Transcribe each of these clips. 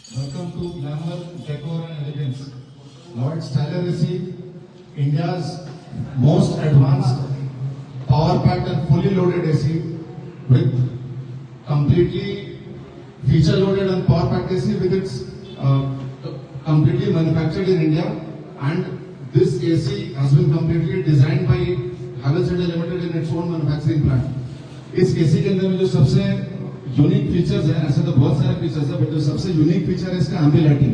Welcome to Glamour, Decor and Elegance. Lloyd's Tyler AC, India's most advanced, power-packed and fully loaded AC with completely feature-loaded and power-packed AC with its completely manufactured in India, and this AC has been completely designed by Havells India Limited in its own manufacturing plant. इस AC के अंदर में जो सबसे unique features है, ऐसे तो बहुत सारे फीचर्स है, बट जो सबसे यूनिक फीचर है इसका Aamby lighting.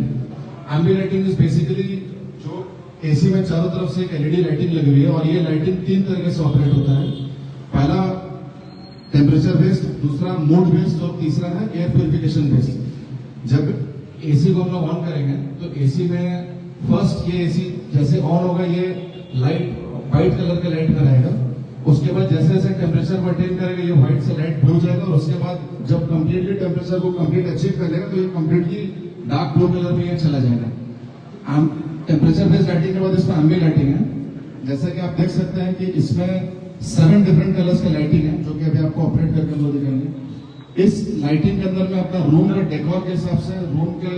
Aamby lighting is basically जो एसी में चारों तरफ से एक एलईडी लाइटिंग लगी हुई है और ये लाइटिंग तीन तरीके से ऑपरेट होता है। पहला टेम्परेचर बेस्ड, दूसरा मूड बेस्ड और तीसरा है एयर प्यूरिफिकेशन बेस्ड। जब एसी को हम लोग ऑन करेंगे तो एसी में फर्स्ट ये एसी जैसे ऑन होगा ये लाइट व्हाइट कलर के लाइट में रहेगा। उसके बाद जैसे जैसे टेम्परेचर मेंटेन करेगा ये व्हाइट से लाइट ब्लू जाएगा और उसके बाद जब कंप्लीटली टेम्परेचर को कंप्लीट अचीव कर लेगा तो ये कंप्लीटली डार्क ब्लू कलर में ये चला जाएगा। टेम्परेचर बेस्ड लाइटिंग के बाद इसमें एम्बी लाइटिंग है। जैसा कि आप देख सकते हैं कि इसमें 7 डिफरेंट कलर्स का लाइटिंग है जो कि अभी आपको ऑपरेट करके हम लोग दिखाएंगे। इस लाइटिंग के अंदर में अपना रूम के डेकोर के हिसाब से, रूम के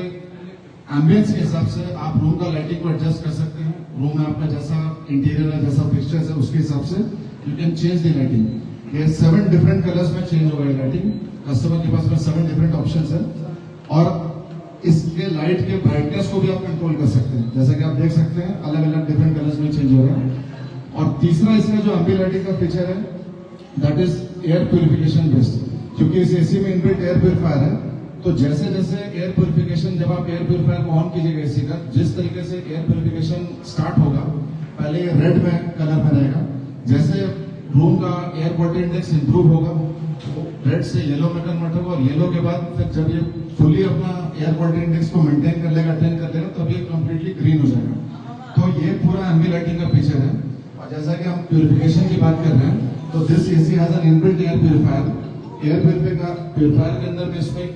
एम्बियंस के हिसाब से आप रूम का लाइटिंग को एडजस्ट कर सकते हैं। रूम में आपका जैसा इंटीरियर है, जैसा फिक्सचर्स है, उसके हिसाब से you can change the lighting. ये 7 डिफरेंट कलर्स में चेंज होगा ये लाइटिंग। कस्टमर के पास में 7 डिफरेंट ऑप्शंस है और इसके लाइट के ब्राइटनेस को भी आप कंट्रोल कर सकते हैं। जैसा कि आप देख सकते हैं अलग अलग डिफरेंट कलर्स में चेंज हो रहा है। और तीसरा इसका जो एम्बी लाइटिंग का फीचर है that is air purification based. क्योंकि इस एसी में इनबिल्ट एयर प्यूरिफायर है तो जैसे जैसे एयर प्यूरिफिकेशन, जब आप एयर प्यूरिफायर को ऑन कीजिएगा एसी का, जिस तरीके से एयर प्यूरिफिकेशन स्टार्ट होगा पहले ये रेड में कलर में रहेगा। जैसे रूम का एयर क्वालिटी इंडेक्स इंप्रूव होगा रेड से येलो में कन्वर्ट होगा और येलो के बाद फिर जब ये फुल्ली अपना एयर क्वालिटी इंडेक्स को मेंटेन कर लेगा, अटेन कर लेगा, तब ये कंप्लीटली ग्रीन हो जाएगा। तो ये पूरा एम्बी लाइटिंग का फीचर है। और जैसा कि हम प्यूरिफिकेशन की बात कर रहे हैं तो this AC has an inbuilt air purifier. Air purifier के अंदर में इसमें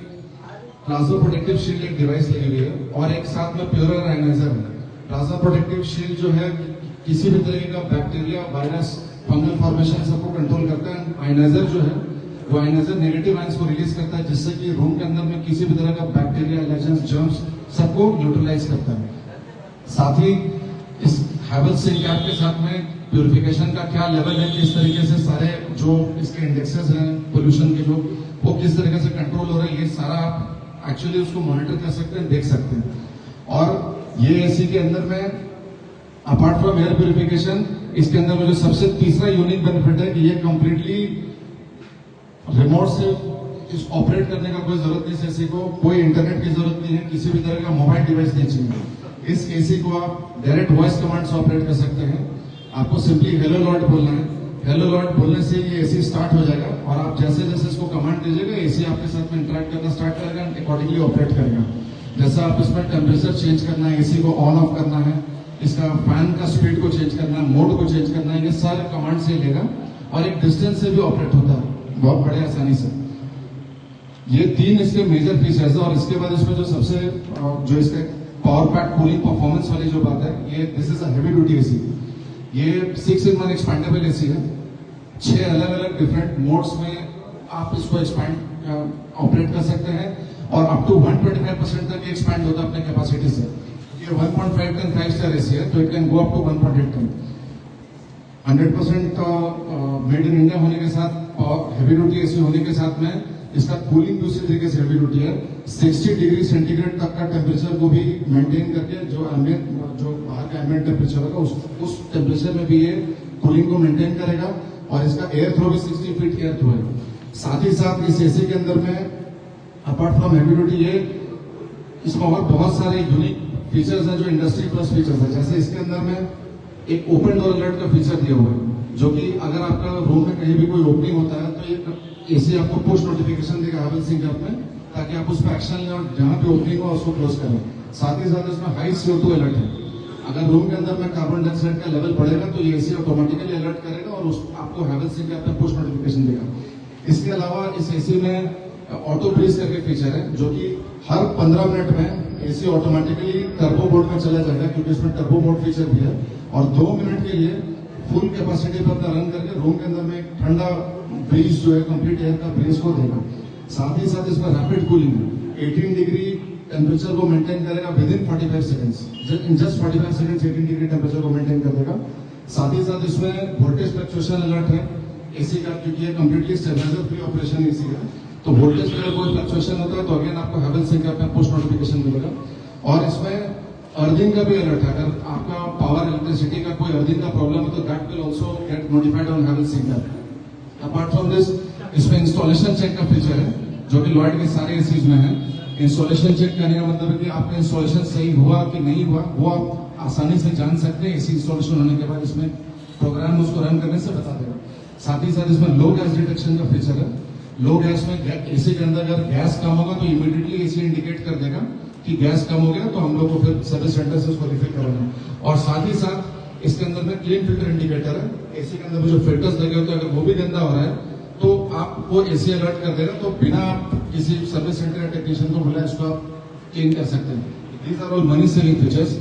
प्लाज्मा प्रोटेक्टिव शील्ड एक डिवाइस लगी हुई है और एक साथ में प्योरर आयनाइजर है। प्लाज्मा प्रोटेक्टिव शील्ड जो है किसी भी तरीके का बैक्टीरिया, वायरस, फंगल फॉर्मेशन सबको कंट्रोल करता है। आयनाइजर जो है वो आयनाइजर नेगेटिव आयंस को रिलीज करता है जिससे कि रूम के अंदर में किसी भी तरह का बैक्टीरिया, एलर्जेंस, जर्म्स सबको न्यूट्रलाइज करता है। साथ ही इस हैवेल्स सिंकैप के साथ में प्यूरिफिकेशन का क्या लेवल है, किस तरीके से सारे जो इसके इंडेक्सेस हैं पोल्यूशन के जो वो किस तरीके से कंट्रोल हो रहे हैं, ये सारा आप एक्चुअली उसको मॉनिटर कर सकते हैं, देख सकते हैं। और ये एसी के अंदर में अपार्ट फ्रॉम एयर प्यूरिफिकेशन इसके अंदर में जो सबसे तीसरा यूनिक बेनिफिट है कि ये कंप्लीटली रिमोट से इस ऑपरेट करने का कोई जरूरत नहीं, एसी को कोई इंटरनेट की जरूरत नहीं है, किसी भी तरह का मोबाइल डिवाइस नहीं चाहिए। इस एसी को आप डायरेक्ट वॉइस कमांड से ऑपरेट कर सकते हैं। आपको सिंपली हेलो लॉर्ड बोलना है। हेलो लॉर्ड बोलने से ये एसी स्टार्ट हो जाएगा और आप जैसे जैसे इसको कमांड दीजिएगा एसी आपके साथ में इंटरेक्ट करना स्टार्ट करेगा, अकॉर्डिंगली ऑपरेट करेगा। जैसा आप इसमें टेम्परेचर चेंज करना है, एसी को ऑन ऑफ करना है, इसका फैन का स्पीड को चेंज करना है, मोड को चेंज करना है, ये सारे कमांड से लेगा और एक डिस्टेंस से भी ऑपरेट होता है बहुत बड़े आसानी से। ये 3 इसके मेजर फीचर्स है और इसके बाद इसमें जो सबसे जो इसके पावर पैक कूलिंग परफॉर्मेंस वाली जो बात है, ये this is a heavy duty AC. ये 6-in-1 एक्सपैंडेबल एसी है। 6 अलग अलग डिफरेंट मोड्स में आप इसको एक्सपैंड ऑपरेट कर सकते हैं और अप टू 125% तक एक्सपैंड होता है अपने कैपेसिटी से। ये 1.5 टन 5 स्टार एसी है तो it can go up to 1.8 ton. 100% made in India होने के साथ और हेवी ड्यूटी एसी होने के साथ में इसका कूलिंग दूसरी तरीके से हेवी ड्यूटी है। 60 डिग्री सेंटीग्रेड तक का टेम्परेचर को भी मेंटेन करके जो बाहर का एम्बिएंट टेम्परेचर होगा उस टेम्परेचर में भी ये कूलिंग को मेंटेन करेगा और इसका एयर थ्रो भी 60 फीट एयर थ्रो है। साथ ही साथ इस एसी के अंदर में अपार्ट फ्रॉम हेवी ड्यूटी ये इसमें और बहुत सारे यूनिक फीचर्स हैं जो इंडस्ट्री प्लस फीचर्स है। जैसे इसके अंदर में एक ओपन डोर अलर्ट का फीचर दिया हुआ है जो कि अगर आपका रूम में कहीं भी कोई ओपनिंग होता है तो ये एसी आपको पुश नोटिफिकेशन देगा हैवेल्स सिंकैप में, ताकि आप उस पर एक्शन लें और जहां पे ओपनिंग हो उसको क्लोज करें। साथ ही साथ इसमें हाई CO2 अलर्ट है। अगर रूम के अंदर में कार्बन डाइऑक्साइड का लेवल बढ़ेगा तो ये एसी ऑटोमेटिकली अलर्ट करेगा और आपको हैवेल्स सिंकैप में पुश नोटिफिकेशन देगा। इसके अलावा इस एसी में ऑटो ब्रीज करके फीचर है जो कि हर 15 मिनट में एसी ऑटोमेटिकली टर्बो मोड में चला जाएगा क्योंकि इसमें टर्बो मोड फीचर भी है और 2 मिनट के लिए फुल कैपेसिटी पर अपना रन करके रूम के अंदर में एक ठंडा ब्रीज जो है कंप्लीट एयर का ब्रीज को देगा। साथ ही साथ इसमें रैपिड कूलिंग 18 डिग्री टेम्परेचर को मेंटेन करेगा within 45 seconds, in just 45 seconds 18 degree temperature को मेंटेन कर देगा। साथ ही साथ इसमें वोल्टेज फ्लक्चुएशन अलर्ट है एसी का, क्योंकि ये completely stabiliser free operation AC है, तो वोल्टेज में अगर कोई फ्लक्चुएशन होता है तो अगेन आपको हैवेल्स सिंक ऐप में पुश नोटिफिकेशन मिलेगा। और इसमें अर्थिंग का भी अलर्ट है, अगर आपका पावर इलेक्ट्रिसिटी का कोई अर्थिंग का प्रॉब्लम है तो that will also get notified on Havells sync app. Apart from this इसमें इंस्टॉलेशन चेक का फीचर है जो कि लॉयड के सारे एसीज में है। इंस्टॉलेशन चेक करने का मतलब है कि आपका इंस्टॉलेशन सही हुआ कि नहीं हुआ वो आप आसानी से जान सकते हैं। एसी इंस्टॉलेशन होने के बाद इसमें प्रोग्राम उसको रन करने से बता देगा। साथ ही साथ इसमें लो गैस डिटेक्शन का फीचर है। लो गैस में एसी के अंदर अगर गैस कम होगा तो इमीडिएटली एसी इंडिकेट कर देगा कि गैस कम हो गया, तो हम लोग को फिर सर्विस सेंटर से उसको रिफिल कराना। और साथ ही साथ इसके अंदर में क्लीन फिल्टर इंडिकेटर है। एसी के अंदर में जो फिल्टर्स लगे होते हैं अगर वो भी गंदा हो रहा है तो आपको एसी अलर्ट कर देगा, तो बिना किसी सर्विस सेंटर या टेक्नीशियन को बुलाए इसको आप क्लीन कर सकते हैं। These are all money saving features.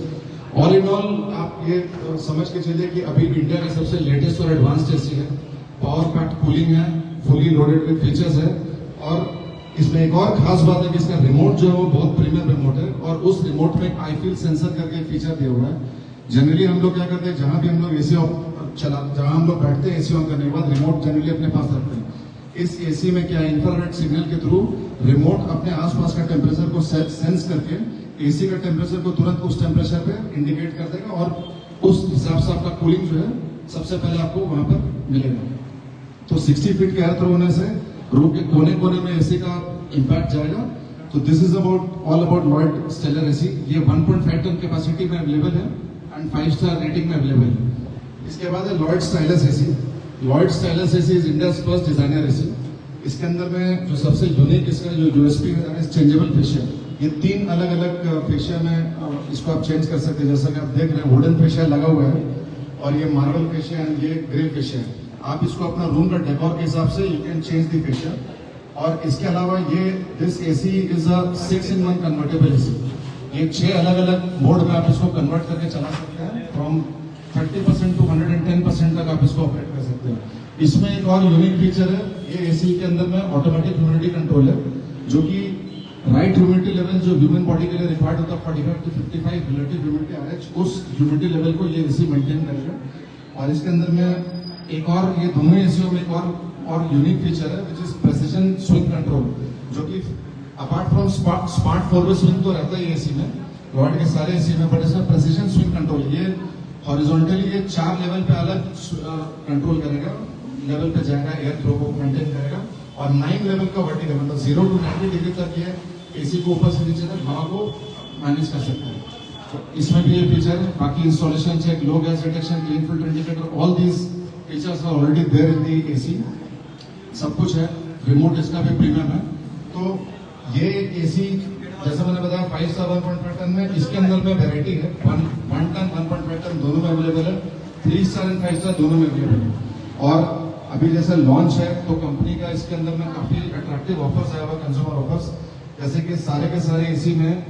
All in all आप ये समझ के चलिए कि अभी इंडिया का सबसे लेटेस्ट और एडवांस्ड एसी है, पावर पैक कूलिंग है, फुली लोडेड विद फीचर्स है। और इसमें एक और खास बात है कि इसका रिमोट जो है वो बहुत प्रीमियम रिमोट है और उस रिमोट में आई फील सेंसर करके फीचर दिया हुआ है। जनरली हम लोग क्या करते हैं, जहां भी हम लोग एसी जहां हम लोग बैठते हैं एसी ऑन करने के बाद रिमोट जनरली अपने पास रखते हैं। इस एसी में क्या है, इंफ्रारेड सिग्नल के थ्रू रिमोट अपने आसपास का टेम्परेचर को सेंस करके एसी का टेम्परेचर को तुरंत उस टेम्परेचर पे इंडिकेट कर देगा और उस हिसाब से आपका कूलिंग जो है सबसे पहले आपको वहां पर मिलेगा। तो 60 फीट के एयर थ्रो होने से रूम के कोने कोने में एसी का इंपैक्ट जाएगा। तो this is all about Lloyd Stellar AC. ये 1.5 टन कैपेसिटी में अवेलेबल है एंड 5 स्टार रेटिंग में अवेलेबल है। इसके बाद है Lloyd Stylus AC. Lloyd Stylus AC is India's first designer AC. इसके अंदर में जो सबसे यूनिक इसका जो यूएसपी है चेंजेबल फेशिया। ये 3 अलग अलग फेशिया में इसको आप चेंज कर सकते हैं। जैसा कि आप देख रहे हैं वुडन फेशिया लगा हुआ है और ये मार्बल फेशिया एंड ये ग्रे फेशिया है। आप इसको अपना रूम का डेकोर के हिसाब से you can change the fascia. और इसके अलावा ये this AC is a 6-in-1 convertible AC. ये 6 अलग अलग मोड में आप इसको कन्वर्ट करके चला सकते हैं। फ्रॉम 30% टू 110% तक आप इसको ऑपरेट कर सकते हैं। इसमें एक और यूनिक फीचर है, ये एसी के अंदर में ऑटोमेटिक ह्यूमिडिटी कंट्रोल है, जो कि राइट ह्यूमिडिटी लेवल जो ह्यूमन बॉडी के लिए रिक्वायर्ड होता है 45 to 55 रिलेटिव ह्यूमिडिटी RH, उस ह्यूमिडिटी लेवल को ये एसी मेंटेन करेगा। और इसके अंदर में एक और ये दोनों एसीओ में एक और यूनिक फीचर है which is precision swing control, जो कि apart from smart forward swing तो रहता है एसी में, लॉयड के सारे एसी में, बट इसमें प्रेसिजन स्विंग कंट्रोल ये हॉरिजॉन्टली ये 4 लेवल पे अलग कंट्रोल करेगा, लेवल पे जाएगा, एयर फ्लो को मेंटेन करेगा। और 9 लेवल का वर्टिकल मतलब 0 to 90 डिग्री तक ये एसी को ऊपर से नीचे तक हवा को मैनेज कर सकता है। तो इसमें भी ये फीचर है। बाकी installation check, low gas detection, clean filter indicator, all these features are already there in the AC. सब कुछ है। रिमोट इसका भी प्रीमियम है। तो ये एसी जैसा मैंने बताया 5 स्टार 1.5 टन में, इसके अंदर में वेराइटी है। 1 टन 1.5 टन दोनों में अवेलेबल है, 3 स्टार एंड 5 स्टार दोनों में अवेलेबल है। और अभी जैसे लॉन्च है तो कंपनी का इसके अंदर में काफी अट्रैक्टिव ऑफर्स आया हुआ, कंज्यूमर ऑफर्स, जैसे कि सारे के सारे एसी में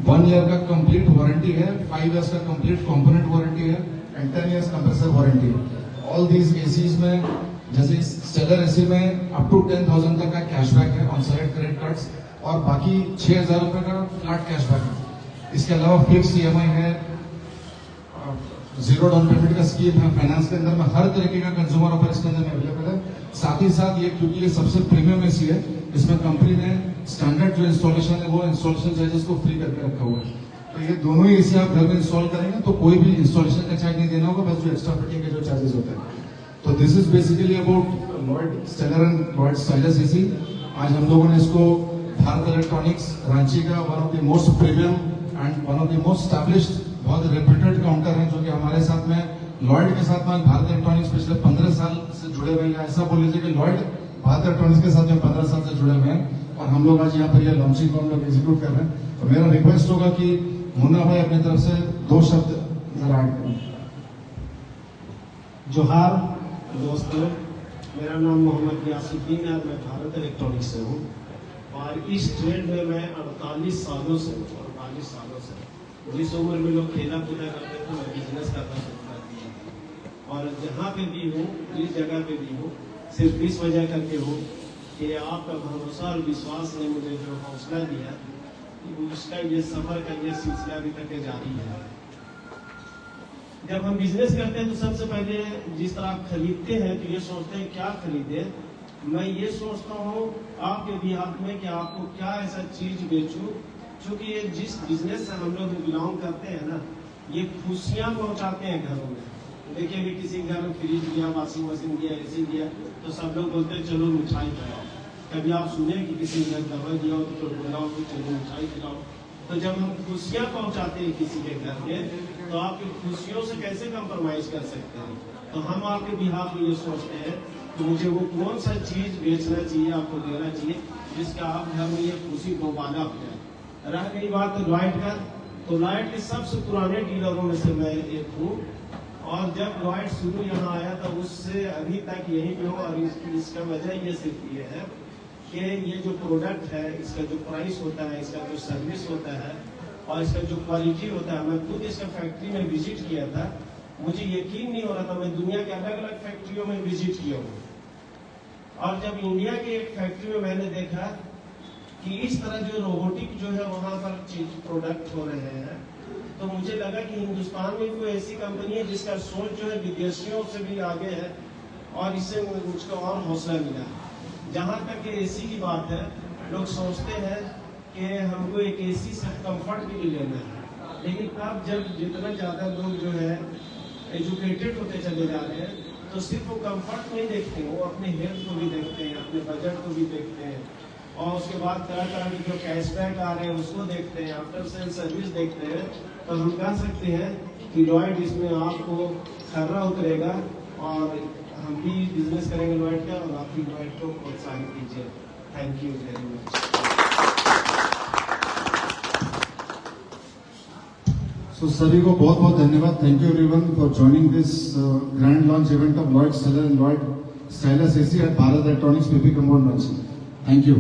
1 ईयर का कंप्लीट वारंटी है, 5 इयर्स का कंप्लीट कंपोनेंट वारंटी है एंड 10 इयर्स कंप्रेसर वारंटी है। ऑल दीज एसीज में जैसे स्टेलर एसी में अप टू 10,000 तक का कैशबैक है ऑन सेलेक्ट क्रेडिट कार्ड्स और बाकी 6,000 रुपए का फ्लैट कैशबैक है। इसके अलावा फिक्स EMI है, 0 डाउन पेमेंट का स्कीम है, फाइनेंस के अंदर में हर तरीके का कंज्यूमर ऑफर इसके अंदर में अवेलेबल है। साथ ही साथ ये क्योंकि ये सबसे प्रीमियम एसी है, इसमें कंपनी ने स्टैंडर्ड जो इंस्टॉलेशन है वो इंस्टॉलेशन चार्जेस को फ्री करके रखा हुआ है। तो ये दोनों ही एसी आप घर में इंस्टॉल करेंगे तो कोई भी इंस्टॉलेशन का चार्ज नहीं देना होगा, बस जो एक्स्ट्रा फिटिंग के जो चार्जेस होते हैं। तो this is basically about Lloyd Stellar and Lloyd Stylus AC. आज हम लोगों ने इसको भारत इलेक्ट्रॉनिक्स रांची का one of the most premium and one of the most established बहुत रेप्यूटेड काउंटर है, जो कि हमारे साथ में लॉयड के साथ में भारत इलेक्ट्रॉनिक्स पिछले 15 साल से जुड़े हुए हैं। ऐसा बोल लीजिए कि लॉयड भारत इलेक्ट्रॉनिक्स के साथ में 15 साल से जुड़े हुए हैं और हम लोग आज यहाँ पर ये लॉन्चिंग को हम लोग एग्जीक्यूट कर रहे हैं। तो मेरा रिक्वेस्ट होगा कि मुन्ना भाई अपनी तरफ से 2 शब्द जरा ऐड करें। जोहार दोस्तों, मेरा नाम मोहम्मद यासिफीन है और मैं भारत इलेक्ट्रॉनिक्स से हूँ और इस ट्रेड में मैं 48 सालों से हूँ। 48 सालों से जिस उम्र में लोग खेला कूदा करते थे मैं बिजनेस करना शुरू कर दिया और जहाँ पे भी हूँ, जिस जगह पे भी हूँ, सिर्फ इस वजह करके हूँ कि आपका भरोसा और विश्वास ने मुझे जो हौसला दिया उसका ये सफर का ये सिलसिला अभी तक जारी है। जब हम बिजनेस करते हैं तो सबसे पहले जिस तरह आप खरीदते हैं तो ये सोचते हैं क्या खरीदे। मैं ये सोचता हूँ आपके बिहार में कि आपको क्या ऐसा चीज बेचूं, क्योंकि ये जिस बिजनेस से हम लोग बिलोंग करते हैं ना, ये खुशियाँ पहुँचाते हैं घरों में। देखिए भी किसी घर में फ्रिज दिया, वॉशिंग मशीन दिया, एसी दिया, तो सब लोग बोलते हैं चलो मिठाई खिलाओ। कभी आप सुने कि किसी घर दवा दिया हो तो बुलाओ तो चलो मिठाई खिलाओ। तो जब हम खुशियाँ पहुँचाते हैं किसी के घर में, तो आपकी खुशियों से कैसे कंप्रोमाइज कर सकते हैं। तो हम आपके बिहार में ये सोचते हैं कि मुझे वो कौन सा चीज बेचना चाहिए, आपको देना चाहिए, जिसका आप घर में ये खुशी दोबारा हो जाए। रह गई बात लॉयड का, तो लॉयड के सबसे पुराने डीलरों में से मैं एक हूँ, और जब लॉयड शुरू यहाँ आया था उससे अभी तक यहीं पे हो। और इसका वजह ये सिर्फ ये है कि ये जो प्रोडक्ट है, इसका जो प्राइस होता है, इसका जो सर्विस होता है और इसका जो क्वालिटी होता है, मैं खुद इसका फैक्ट्री में विजिट किया था, मुझे यकीन नहीं हो रहा था। मैं दुनिया के अलग अलग फैक्ट्रियों में विजिट किया हूँ, और जब इंडिया की एक फैक्ट्री में मैंने देखा कि इस तरह जो रोबोटिक जो है वहाँ पर चीज प्रोडक्ट हो रहे हैं, तो मुझे लगा कि हिंदुस्तान में कोई ऐसी कंपनी है जिसका सोच जो है विदेशियों से भी आगे है, और इससे मुझको और हौसला मिला। जहाँ तक एसी की बात है, लोग सोचते हैं कि हमको एक एसी सिर्फ कंफर्ट के लिए लेना है, लेकिन अब जब जितना ज़्यादा लोग जो है एजुकेटेड होते चले जा रहे हैं, तो सिर्फ वो कंफर्ट नहीं देखते, वो अपने हेल्थ को भी देखते हैं, अपने बजट को भी देखते हैं, और उसके बाद तरह तरह के जो कैशबैक आ रहे हैं उसको देखते हैं, आफ्टर सेल सर्विस देखते हैं। तो हम कह सकते हैं कि लॉयड इसमें आपको खर्रा उतरेगा, और हम भी बिजनेस करेंगे लॉयड का, और आप भी लॉयड को प्रोत्साहित कीजिए। Thank you very much. So सभी को बहुत बहुत धन्यवाद। Thank you everyone for joining this grand launch event of Lloyd Stellar and Lloyd Stylus AC at Bharat electronics PP compound launch. Thank you.